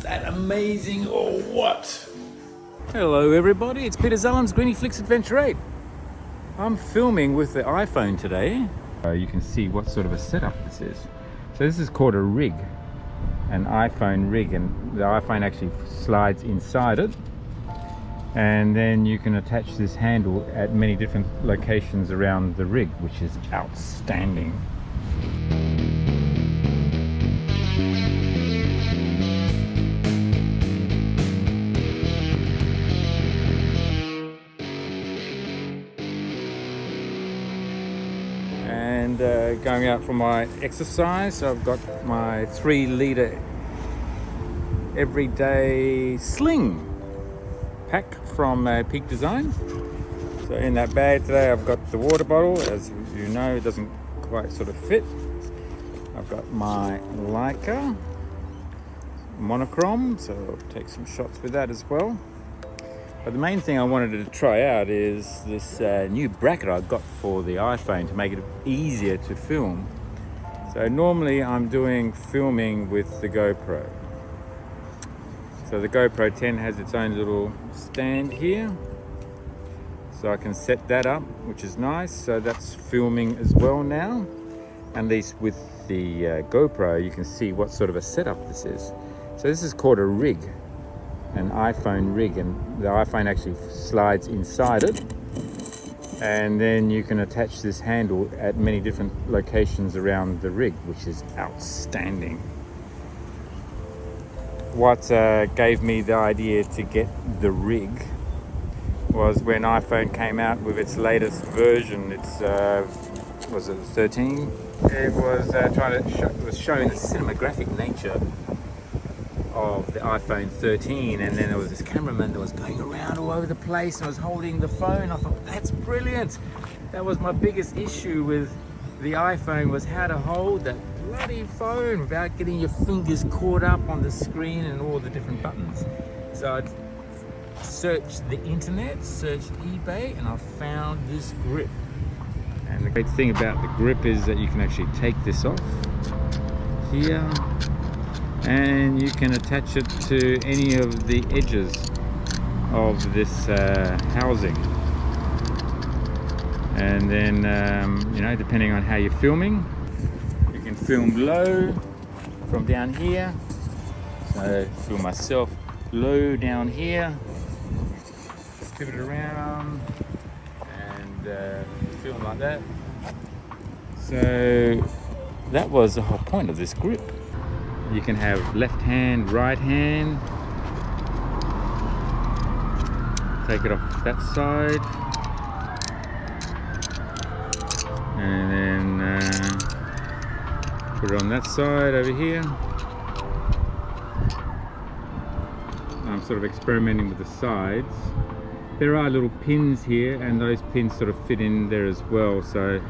that amazing or what? Hello everybody, it's Peter Zalum's Griniflix Adventure 8. I'm filming with the iPhone today. You can see what sort of a setup this is. So this is called a rig, an iPhone rig, and the iPhone actually slides inside it. And then you can attach this handle at many different locations around the rig, which is outstanding. And going out for my exercise, so I've got my 3-litre everyday sling pack from Peak Design. So in that bag today I've got the water bottle. As you know, it doesn't quite sort of fit. I've got my Leica monochrome, so I'll take some shots with that as well. But the main thing I wanted to try out is this new bracket I got for the iPhone to make it easier to film. So normally I'm doing filming with the GoPro. So the GoPro 10 has its own little stand here. So I can set that up, which is nice. So that's filming as well now. At least with the GoPro, you can see what sort of a setup this is. So this is called a rig, an iPhone rig, and the iPhone actually slides inside it. And then you can attach this handle at many different locations around the rig, which is outstanding. What gave me the idea to get the rig was when iPhone came out with its latest version. It's was it 13? It was showing the cinematographic nature of the iPhone 13, and then there was this cameraman that was going around all over the place and was holding the phone. I thought, that's brilliant. That was my biggest issue with the iPhone, was how to hold that bloody phone without getting your fingers caught up on the screen and all the different buttons. So I searched the internet, searched eBay, and I found this grip. And the great thing about the grip is that you can actually take this off here, and you can attach it to any of the edges of this housing. And then, you know, depending on how you're filming, you can film low from down here. So film myself low down here, pivot around and film like that. So that was the whole point of this grip. You can have left hand, right hand. Take it off that side. And then put it on that side over here. I'm sort of experimenting with the sides. There are little pins here, and those pins sort of fit in there as well. So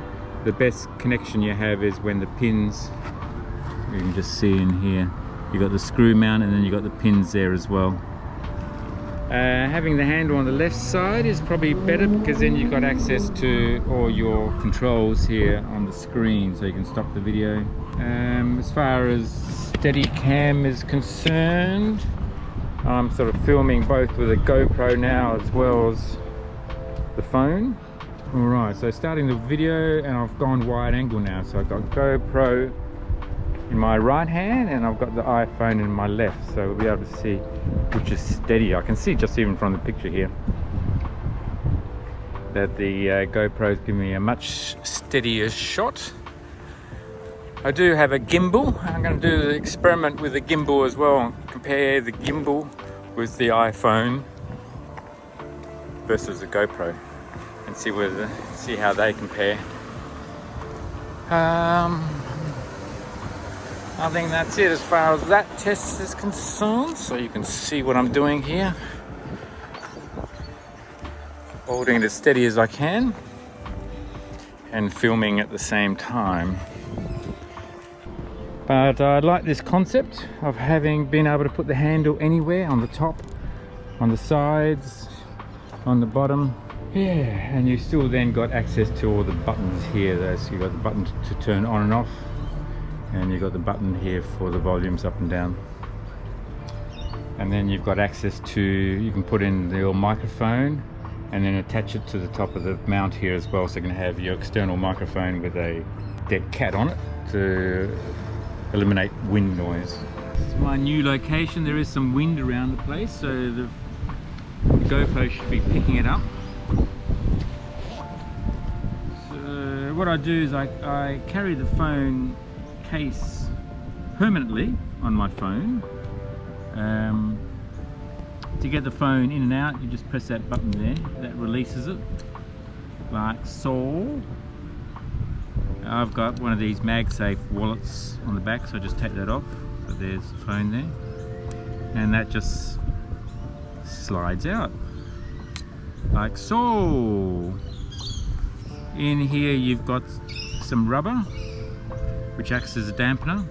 the best connection you have is when the pins, you can just see in here, you got the screw mount and then you got the pins there as well. Having the handle on the left side is probably better, because then you've got access to all your controls here on the screen, so you can stop the video. As far as Steadicam is concerned, I'm sort of filming both with a GoPro now as well as the phone. Alright, so starting the video, and I've gone wide angle now, so I've got GoPro in my right hand and I've got the iPhone in my left, so we'll be able to see which is steady. I can see just even from the picture here that the GoPro is giving me a much steadier shot. I do have a gimbal. I'm going to do the experiment with the gimbal as well, compare the gimbal with the iPhone versus the GoPro and see how they compare. I think that's it as far as that test is concerned. So you can see what I'm doing here. Holding it as steady as I can and filming at the same time. But I like this concept of been able to put the handle anywhere, on the top, on the sides, on the bottom. Yeah, and you still then got access to all the buttons here. So you've got the button to turn on and off, and you've got the button here for the volumes up and down. And then you've got access to, you can put in your microphone and then attach it to the top of the mount here as well, so you can have your external microphone with a dead cat on it to eliminate wind noise. It's my new location. There is some wind around the place, so the GoPro should be picking it up. So what I do is I carry the phone case permanently on my phone. To get the phone in and out, you just press that button there, that releases it, like so. I've got one of these MagSafe wallets on the back, so I just take that off. So there's the phone there, and that just slides out, like so. In here you've got some rubber, which acts as a dampener.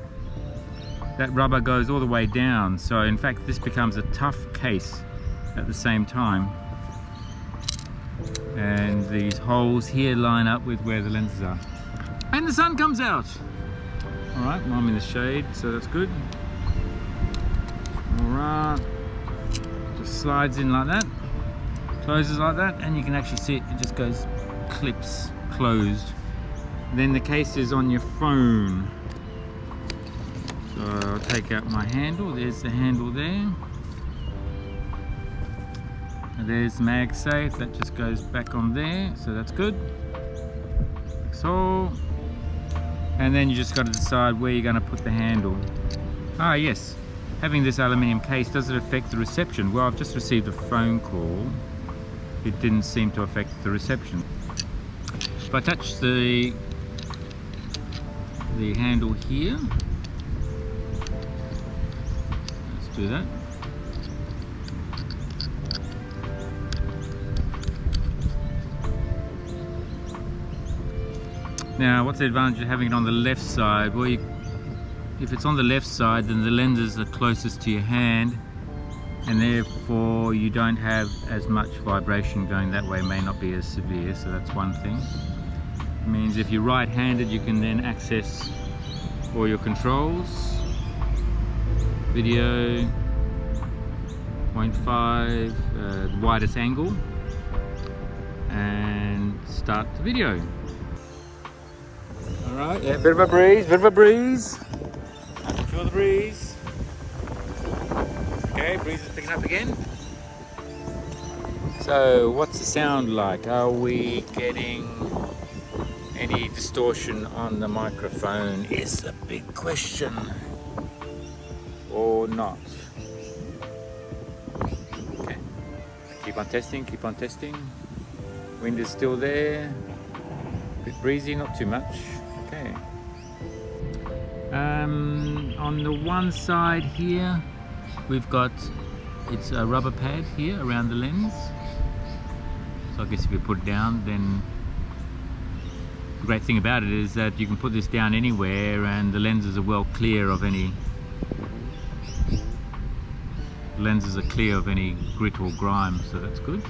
That rubber goes all the way down, so in fact this becomes a tough case at the same time. And these holes here line up with where the lenses are. And the sun comes out! Alright, well, I'm in the shade, so that's good. Alright, just slides in like that, closes like that, and you can actually see it, it just goes, clips, closed. Then the case is on your phone. So I'll take out my handle, there's the handle there. And there's MagSafe, that just goes back on there, so that's good. Like so. And then you just got to decide where you're going to put the handle. Ah yes, having this aluminium case, does it affect the reception? Well, I've just received a phone call. It didn't seem to affect the reception. If I touch the handle here, do that. Now, what's the advantage of having it on the left side? Well, if it's on the left side, then the lenses are closest to your hand, and therefore you don't have as much vibration going that way, may not be as severe, so that's one thing. It means if you're right-handed, you can then access all your controls. Video, 0.5, the widest angle, and start the video. Alright, yeah, bit of a breeze, I can feel the breeze. Okay, breeze is picking up again. So, what's the sound like? Are we getting any distortion on the microphone? Is the big question. Or not. Okay. Keep on testing, keep on testing. Wind is still there. A bit breezy, not too much. Okay. On the one side here, we've got, it's a rubber pad here around the lens. So I guess if you put it down, then the great thing about it is that you can put this down anywhere and the lenses are well clear of any grit or grime, so that's good.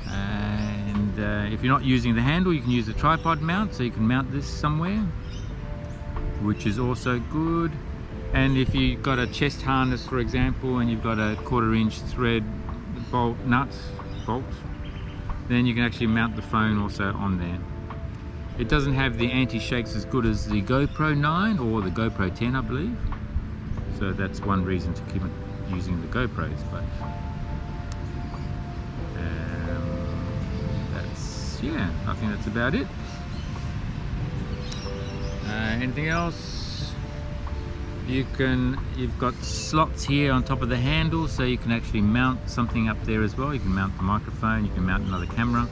And if you're not using the handle, you can use a tripod mount, so you can mount this somewhere, which is also good. And if you've got a chest harness, for example, and you've got a 1/4 inch thread bolt, then you can actually mount the phone also on there. It doesn't have the anti-shakes as good as the GoPro 9 or the GoPro 10, I believe. So that's one reason to keep using the GoPros, but yeah, I think that's about it. Anything else? You've got slots here on top of the handle, so you can actually mount something up there as well. You can mount the microphone, you can mount another camera.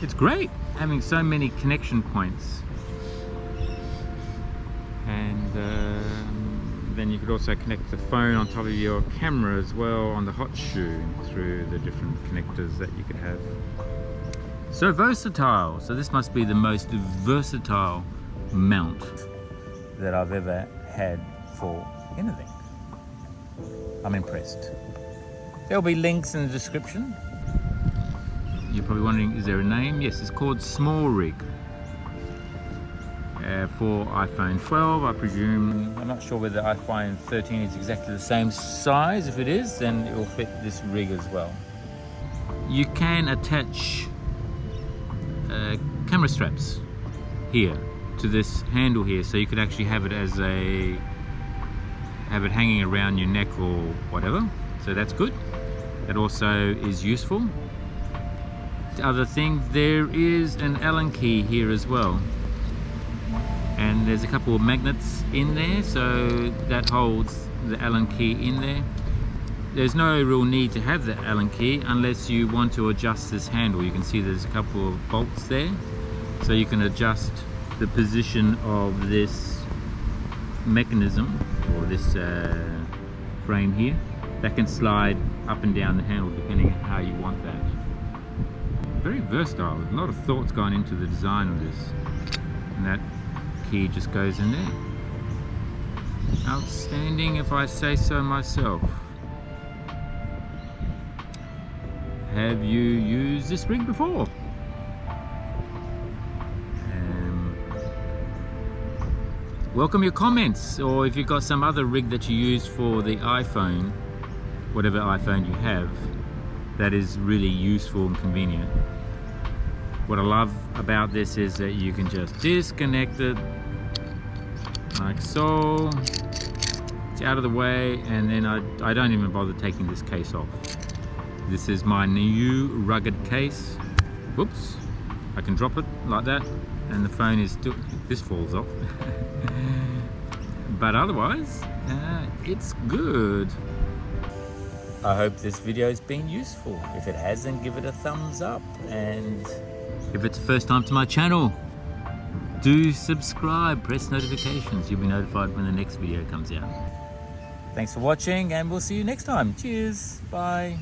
It's great having so many connection points. And then you could also connect the phone on top of your camera as well on the hot shoe through the different connectors that you could have. So versatile. So this must be the most versatile mount that I've ever had for anything. I'm impressed. There'll be links in the description. You're probably wondering, is there a name? Yes, it's called SmallRig. for iPhone 12, I presume. I'm not sure whether iPhone 13 is exactly the same size. If it is, then it will fit this rig as well. You can attach camera straps here to this handle here, so you could actually have it as have it hanging around your neck or whatever. So that's good. That also is useful. The other thing, there is an Allen key here as well, and there's a couple of magnets in there, so that holds the Allen key in there. There's no real need to have the Allen key unless you want to adjust this handle. You can see there's a couple of bolts there, so you can adjust the position of this mechanism or this frame here. That can slide up and down the handle depending on how you want that. Very versatile. A lot of thought's gone into the design of this, and that key just goes in there. Outstanding, if I say so myself. Have you used this rig before? Welcome your comments, or if you've got some other rig that you use for the iPhone, whatever iPhone you have, that is really useful and convenient. What I love about this is that you can just disconnect it like so. It's out of the way, and then I don't even bother taking this case off. This is my new rugged case. Whoops, I can drop it like that and the phone is still, this falls off. But otherwise, it's good. I hope this video has been useful. If it hasn't, give it a thumbs up. And if it's the first time to my channel, do subscribe, press notifications. You'll be notified when the next video comes out. Thanks for watching, and we'll see you next time. Cheers, bye.